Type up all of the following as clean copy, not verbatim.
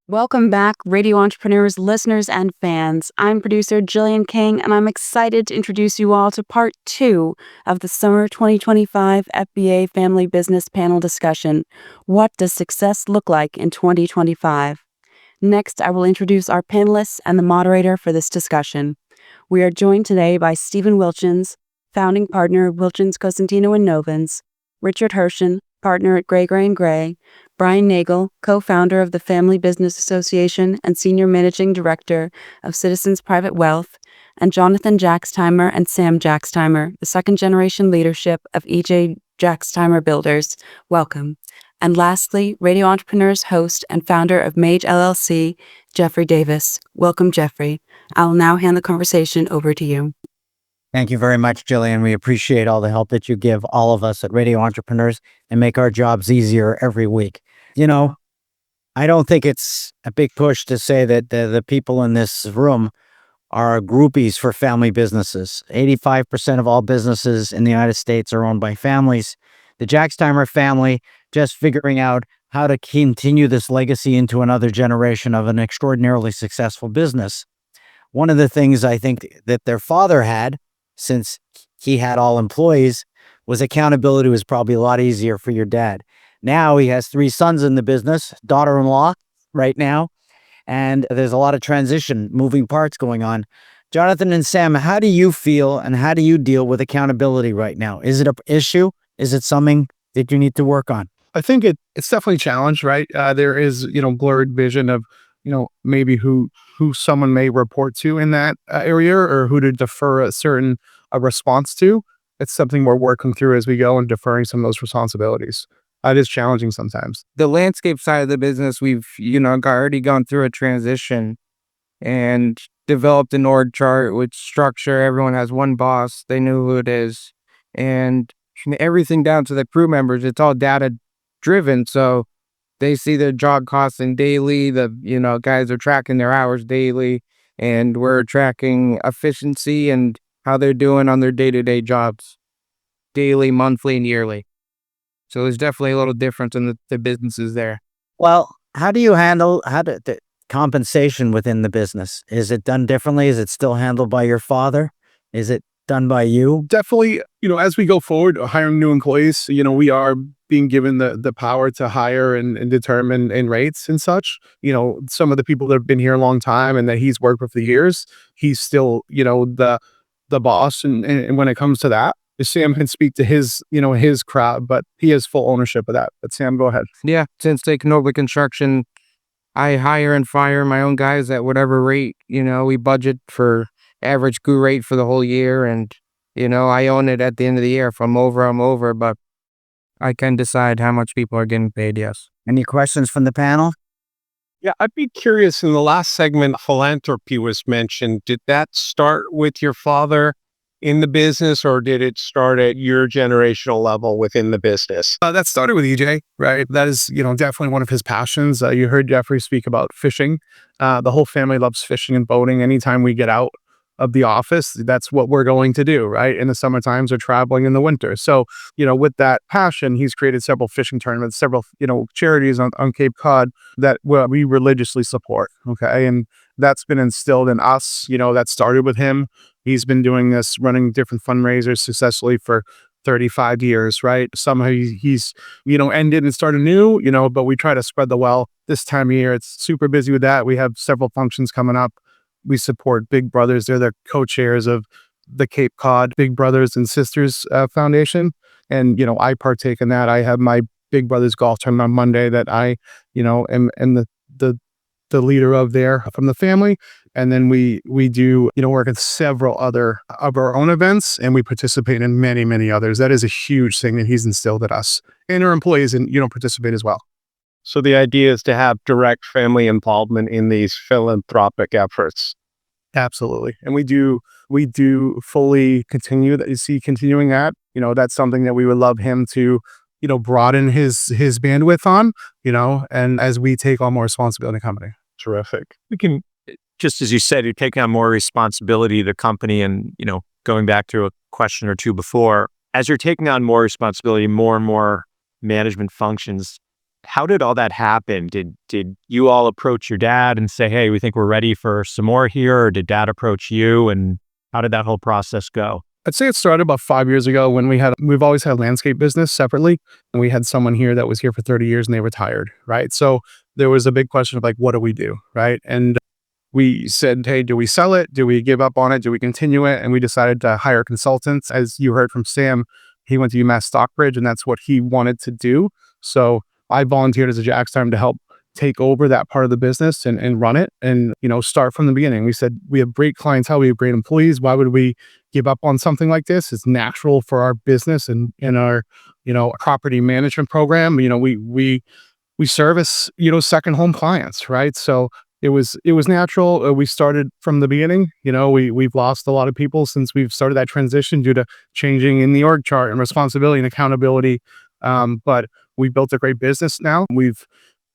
Welcome back, radio entrepreneurs, listeners, and fans. I'm producer Jillian King, and I'm excited to introduce you all to part 2 of the Summer 2025 FBA Family Business Panel Discussion. What does success look like in 2025? Next, I will introduce our panelists and the moderator for this discussion. We are joined today by Stephen Wilchins, founding partner of Wilchins, Cosentino, and Novins, Richard Hirschen, partner at Gray Gray, Brian Nagle, co-founder of the Family Business Association and senior managing director of Citizens Private Wealth, and Jonathan Jaxtimer and Sam Jaxtimer, the second-generation leadership of Jaxtimer Builders. Welcome. And lastly, radio entrepreneurs, host, and founder of Mage LLC, JDavis. Welcome, Jeffrey. I'll now hand the conversation over to you. Thank you very much, Jillian. We appreciate all the help that you give all of us at Radio Entrepreneurs and make our jobs easier every week. You know, I don't think it's a big push to say that the people in this room are groupies for family businesses. 85% of all businesses in the United States are owned by families. The Jaxtimer family just figuring out how to continue this legacy into another generation of an extraordinarily successful business. One of the things I think that their father had, since he had all employees, was accountability was probably a lot easier for your dad. Now he has 3 sons in the business, daughter-in-law right now, and there's a lot of transition, moving parts going on. Jonathan and Sam, how do you feel and how do you deal with accountability right now? Is it an issue? Is it something that you need to work on? I think it's definitely a challenge, right? There is, blurred vision of, maybe who someone may report to in that area or who to defer a certain response to. It's something we're working through as we go and deferring some of those responsibilities. It is challenging sometimes. The landscape side of the business, we've, already gone through a transition and developed an org chart with structure. Everyone has one boss. They know who it is. And everything down to the crew members, it's all data driven. So they see their job costing daily. The, guys are tracking their hours daily, and we're tracking efficiency and how they're doing on their day-to-day jobs, daily, monthly, and yearly. So there's definitely a little difference in the businesses there. Well, how do you handle the compensation within the business? Is it done differently? Is it still handled by your father? Is it done by you? Definitely, as we go forward, hiring new employees, we are being given the power to hire and determine in rates and such. Some of the people that have been here a long time and that he's worked with for years, he's still, the boss. And when it comes to that, Sam can speak to his crowd, but he has full ownership of that. But Sam, go ahead. Yeah, since taking over construction, I hire and fire my own guys at whatever rate. We budget for average crew rate for the whole year, and I own it at the end of the year. If I'm over, I'm over, but I can decide how much people are getting paid. Yes. Any questions from the panel? Yeah, I'd be curious. In the last segment, philanthropy was mentioned. Did that start with your father in the business, or did it start at your generational level within the business? That started with EJ, right? That is, definitely one of his passions. You heard Jeffrey speak about fishing. The whole family loves fishing and boating. Anytime we get out of the office, that's what we're going to do, right? In the summer times or traveling in the winter. So, with that passion, he's created several fishing tournaments, several, charities on Cape Cod that we religiously support. Okay. And that's been instilled in us, that started with him. He's been doing this, running different fundraisers successfully for 35 years, right? Somehow he's, ended and started new, but we try to spread the wealth. This time of year, it's super busy with that. We have several functions coming up. We support Big Brothers. They're the co-chairs of the Cape Cod Big Brothers and Sisters Foundation. And, I partake in that. I have my Big Brothers golf tournament on Monday that I, am the leader of there from the family. And then we do, work at several other of our own events, and we participate in many, many others. That is a huge thing that he's instilled in us, and our employees, and, participate as well. So the idea is to have direct family involvement in these philanthropic efforts. Absolutely. And we do fully continuing that. That's something that we would love him to, broaden his bandwidth on, and as we take on more responsibility in the company. Terrific. We can, just as you said, you're taking on more responsibility to the company, and, going back to a question or two before, as you're taking on more responsibility, more and more management functions, How did all that happen? Did you all approach your dad and say, "Hey, we think we're ready for some more here," or did dad approach you? And how did that whole process go? I'd say it started about 5 years ago when we've always had landscape business separately. And we had someone here that was here for 30 years and they retired, right? So there was a big question of like, what do we do, right? And we said, hey, do we sell it? Do we give up on it? Do we continue it? And we decided to hire consultants. As you heard from Sam, he went to UMass Stockbridge and that's what he wanted to do. So I volunteered as a Jaxtimer to help take over that part of the business and run it and, start from the beginning. We said, we have great clientele, we have great employees. Why would we give up on something like this? It's natural for our business and in our, property management program. We service, second home clients, right? So it was natural. We started from the beginning. We've lost a lot of people since we've started that transition due to changing in the org chart and responsibility and accountability. But we built a great business now.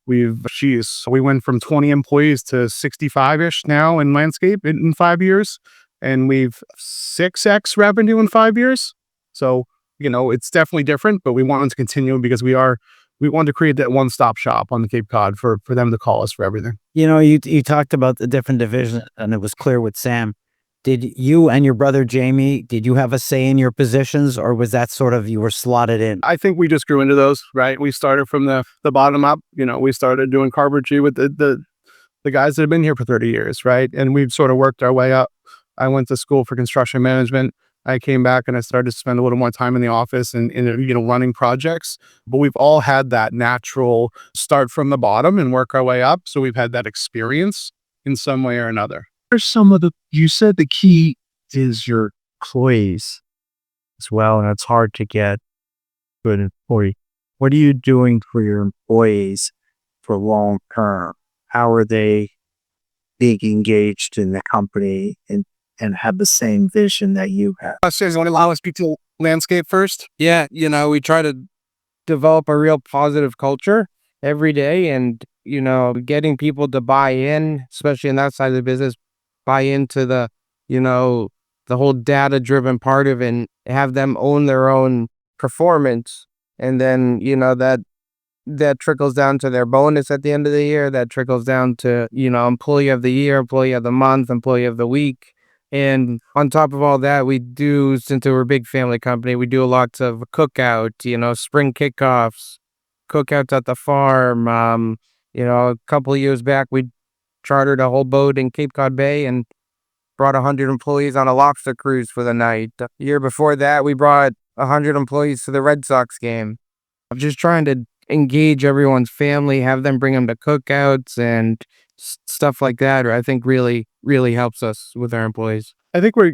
So we went from 20 employees to 65-ish now in landscape in 5 years, and we've 6x revenue in 5 years. So, it's definitely different, but we wanted to continue because we wanted to create that one-stop shop on the Cape Cod for them to call us for everything. You talked about the different divisions, and it was clear with Sam. Did you and your brother Jamie, did you have a say in your positions, or was that sort of you were slotted in? I think we just grew into those, right? We started from the bottom up. We started doing carpentry with the guys that have been here for 30 years, right? And we've sort of worked our way up. I went to school for construction management. I came back and I started to spend a little more time in the office and running projects. But we've all had that natural start from the bottom and work our way up. So we've had that experience in some way or another. You said the key is your employees as well, and it's hard to get good employee. What are you doing for your employees for long term? How are they being engaged in the company and have the same vision that you have? Does want to allow us to speak to landscape first? Yeah, we try to develop a real positive culture every day and, getting people to buy in, especially in that side of the business, buy into the whole data-driven part of it and have them own their own performance. And then, that trickles down to their bonus at the end of the year. That trickles down to, employee of the year, employee of the month, employee of the week. And on top of all that, since we're a big family company, we do lots of cookout, spring kickoffs, cookouts at the farm. A couple of years back, we chartered a whole boat in Cape Cod Bay and brought 100 employees on a lobster cruise for the night. The year before that, we brought 100 employees to the Red Sox game. I'm just trying to engage everyone's family, have them bring them to cookouts and stuff like that, or I think really, really helps us with our employees. I think we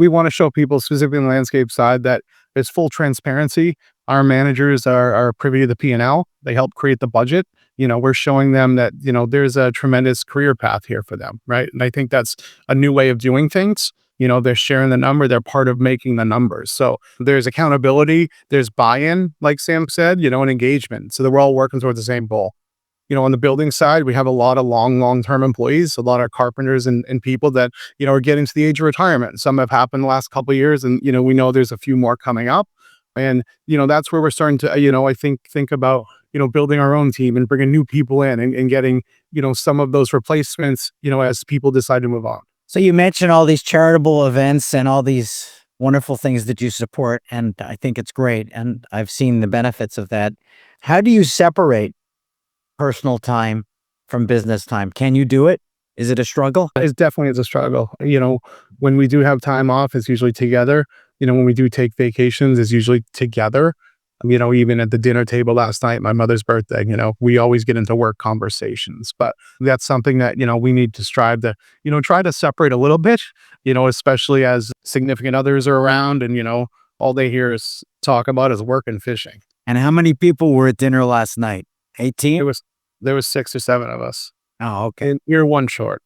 want to show people, specifically in the landscape side, that there's full transparency. Our managers are privy to the P&L. They help create the budget. We're showing them that, there's a tremendous career path here for them, right? And I think that's a new way of doing things. They're sharing the number. They're part of making the numbers. So there's accountability, there's buy-in, like Sam said, and engagement. So that we're all working towards the same goal. On the building side, we have a lot of long-term employees, a lot of carpenters and people that, are getting to the age of retirement. Some have happened the last couple of years and, we know there's a few more coming up. And, that's where we're starting to, I think about, building our own team and bringing new people in and getting, some of those replacements, as people decide to move on. So you mentioned all these charitable events and all these wonderful things that you support, and I think it's great. And I've seen the benefits of that. How do you separate personal time from business time? Can you do it? Is it a struggle? It definitely is a struggle. When we do have time off, it's usually together. When we do take vacations, it's usually together. Even at the dinner table last night, my mother's birthday, we always get into work conversations, but that's something that, we need to strive to, try to separate a little bit, especially as significant others are around and, all they hear is talk about is work and fishing. And how many people were at dinner last night? 18? There was 6 or 7 of us. Oh, okay. And you're one short.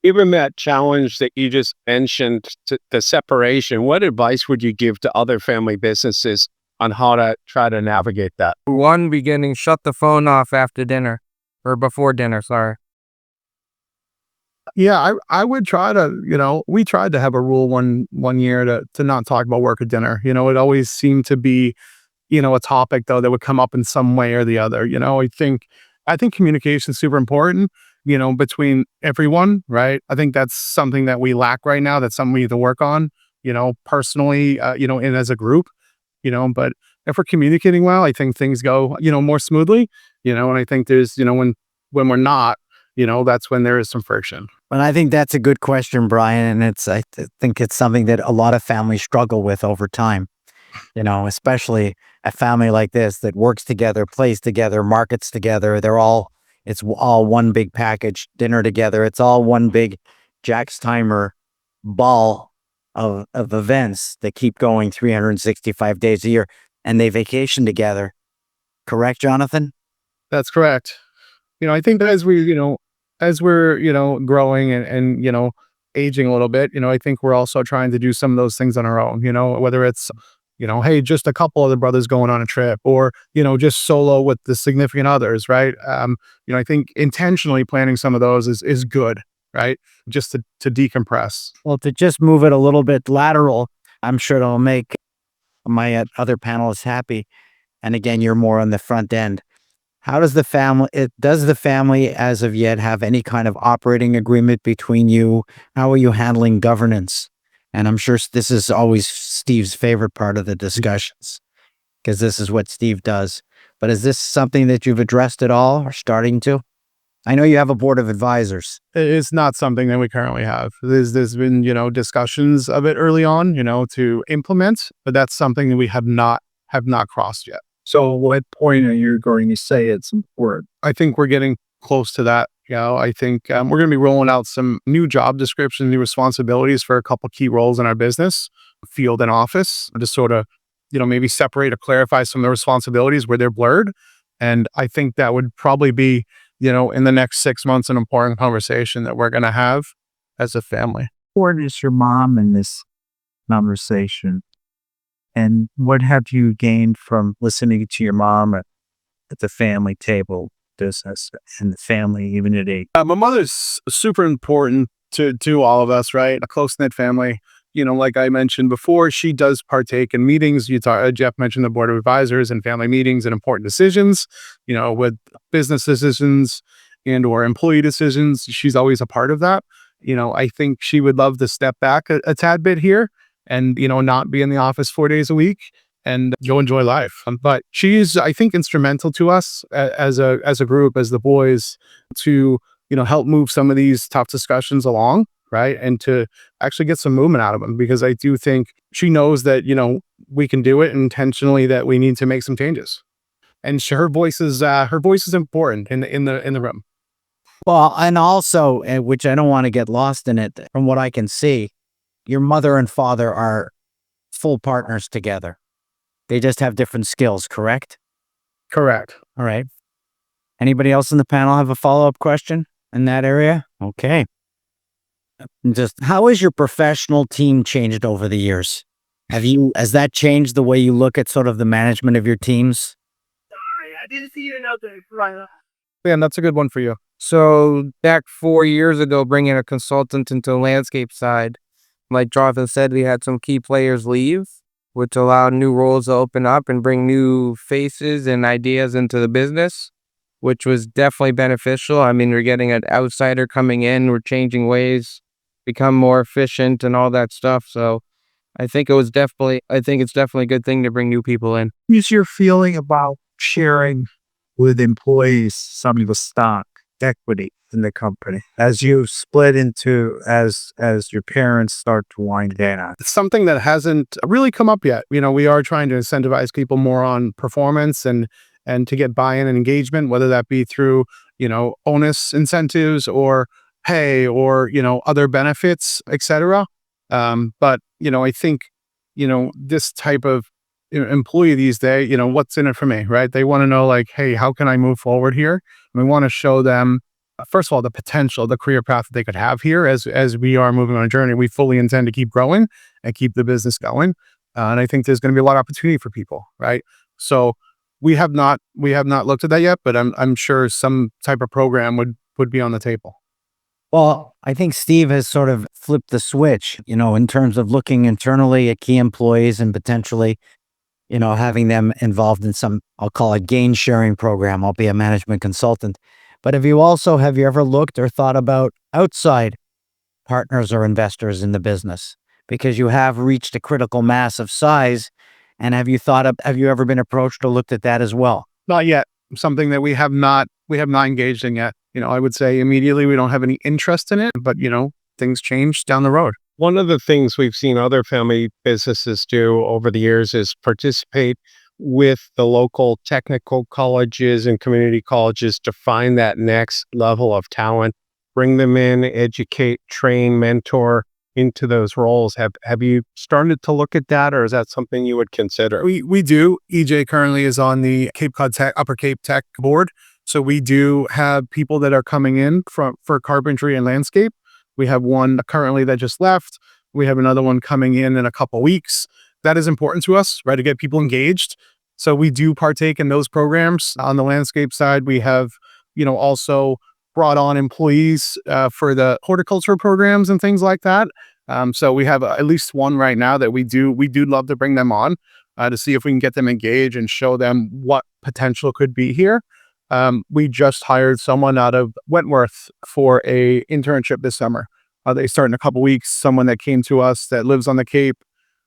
Given that challenge that you just mentioned, the separation, what advice would you give to other family businesses on how to try to navigate that? One, beginning, shut the phone off after dinner or before dinner, sorry. Yeah, I would try to, we tried to have a rule one year to not talk about work at dinner. It always seemed to be a topic though that would come up in some way or the other. I think communication is super important, between everyone, right? I think that's something that we lack right now. That's something we need to work on, personally, and as a group, but if we're communicating well, I think things go, more smoothly, and I think there's, when we're not, that's when there is some friction. But I think that's a good question, Brian. And think it's something that a lot of families struggle with over time, especially a family like this that works together, plays together, markets together. It's all one big package, dinner together. It's all one big Jaxtimer ball of events that keep going 365 days a year, and they vacation together. Correct, Jonathan? That's correct. I think that as we're growing and aging a little bit, I think we're also trying to do some of those things on our own, whether it's, hey, just a couple of the brothers going on a trip, or, just solo with the significant others, right? I think intentionally planning some of those is good, right? Just to decompress. Well, to just move it a little bit lateral, I'm sure it'll make my other panelists happy. And again, you're more on the front end. How does the family as of yet have any kind of operating agreement between you? How are you handling governance? And I'm sure this is always Steve's favorite part of the discussions, because this is what Steve does. But is this something that you've addressed at all or starting to? I know you have a board of advisors. It's not something that we currently have. There's been, discussions of it early on, to implement, but that's something that we have not crossed yet. So what point are you going to say it's important? I think we're getting close to that. I think we're going to be rolling out some new job descriptions, new responsibilities for a couple key roles in our business, field and office, to sort of, maybe separate or clarify some of the responsibilities where they're blurred. And I think that would probably be, in the next 6 months, an important conversation that we're going to have as a family. What is your mom in this conversation? And what have you gained from listening to your mom at the family table business and the family, even at age? My mother's super important to all of us, right? A close-knit family. Like I mentioned before, she does partake in meetings. Jeff mentioned the board of advisors and family meetings and important decisions, with business decisions and or employee decisions. She's always a part of that. I think she would love to step back a tad bit here and, not be in the office 4 days a week and go enjoy life. But she's, I think, instrumental to us as a group, as the boys, to, help move some of these tough discussions along, right? And to actually get some movement out of them, because I do think she knows that, we can do it intentionally, that we need to make some changes. And her voice is important in the room. Well, and also, which I don't want to get lost in it, from what I can see, your mother and father are full partners together. They just have different skills, correct? Correct. All right. Anybody else in the panel have a follow-up question in that area? Okay. Just how has your professional team changed over the years? Has that changed the way you look at sort of the management of your teams? Sorry, I didn't see your note there. Yeah, and that's a good one for you. So back 4 years ago, bringing a consultant into the landscape side, like Jonathan said, we had some key players leave, which allowed new roles to open up and bring new faces and ideas into the business, which was definitely beneficial. I mean, we're getting an outsider coming in, we're changing ways, become more efficient and all that stuff. So I think it's definitely a good thing to bring new people in. What's your feeling about sharing with employees some of the stock equity in the company as you split into as your parents start to wind down? It's something that hasn't really come up yet. We are trying to incentivize people more on performance and to get buy-in and engagement, whether that be through, onus incentives or pay or, other benefits, etc. But, I think, this type of employee these days, what's in it for me, right? They want to know, like, hey, how can I move forward here? And we want to show them, first of all, the potential, the career path that they could have here as we are moving on a journey. We fully intend to keep growing and keep the business going. And I think there's going to be a lot of opportunity for people, right? So we have not looked at that yet, but I'm sure some type of program would be on the table. Well, I think Steve has sort of flipped the switch, in terms of looking internally at key employees and potentially having them involved in some, I'll call it gain sharing program. I'll be a management consultant. But have you ever looked or thought about outside partners or investors in the business? Because you have reached a critical mass of size. And have you ever been approached or looked at that as well? Not yet. Something that we have not engaged in yet. I would say immediately we don't have any interest in it, but things change down the road. One of the things we've seen other family businesses do over the years is participate with the local technical colleges and community colleges to find that next level of talent, bring them in, educate, train, mentor into those roles. Have you started to look at that, or is that something you would consider? We do. EJ currently is on the Cape Cod Tech, Upper Cape Tech board. So we do have people that are coming in for carpentry and landscape. We have one currently that just left. We have another one coming in a couple weeks. That is important to us, right? To get people engaged. So we do partake in those programs. On the landscape side, we have, also brought on employees for the horticulture programs and things like that. So we have at least one right now that we do love to bring them on to see if we can get them engaged and show them what potential could be here. We just hired someone out of Wentworth for a internship this summer. They start in a couple weeks. Someone that came to us that lives on the Cape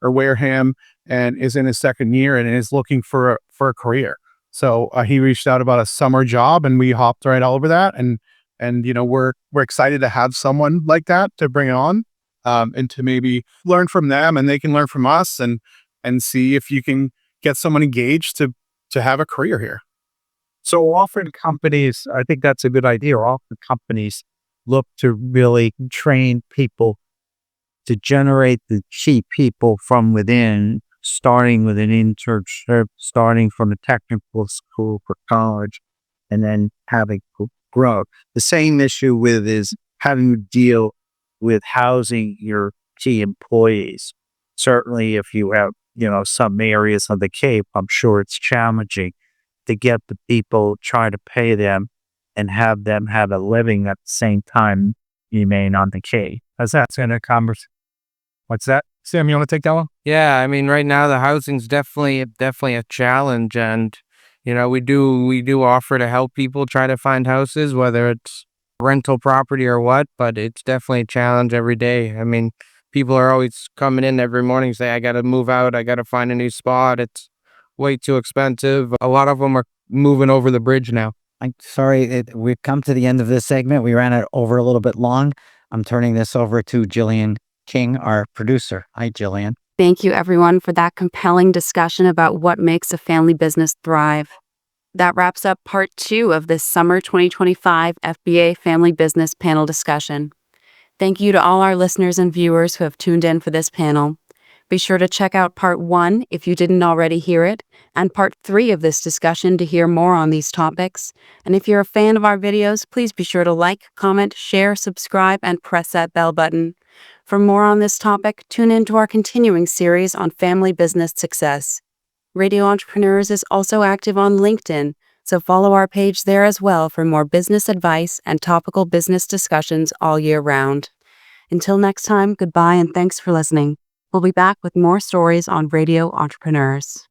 or Wareham and is in his second year and is looking for a career. So he reached out about a summer job, and we hopped right all over that. And we're excited to have someone like that to bring on and to maybe learn from them, and they can learn from us, and see if you can get someone engaged to have a career here. So often companies, I think that's a good idea. Often companies look to really train people to generate the key people from within, starting with an internship, starting from a technical school for college, and then having grow. The same issue is how do you deal with housing your key employees? Certainly if you have, some areas of the Cape, I'm sure it's challenging to get the people, try to pay them and have them have a living at the same time remain on the Cape. How's that? What's that? Sam, you want to take that one? Yeah, I mean, right now the housing's definitely a challenge, and we do offer to help people try to find houses, whether it's rental property or what, but it's definitely a challenge every day. I mean, people are always coming in every morning say, I got to move out, I got to find a new spot. It's way too expensive. A lot of them are moving over the bridge now. I'm sorry, we've come to the end of this segment. We ran it over a little bit long. I'm turning this over to Jillian King, our producer. Hi, Jillian. Thank you, everyone, for that compelling discussion about what makes a family business thrive. That wraps up part 2 of this summer 2025 FBA Family Business panel discussion. Thank you to all our listeners and viewers who have tuned in for this panel. Be sure to check out part 1 if you didn't already hear it, and part 3 of this discussion to hear more on these topics. And if you're a fan of our videos, please be sure to like, comment, share, subscribe, and press that bell button. For more on this topic, tune into our continuing series on family business success. Radio Entrepreneurs is also active on LinkedIn, so follow our page there as well for more business advice and topical business discussions all year round. Until next time, goodbye and thanks for listening. We'll be back with more stories on Radio Entrepreneurs.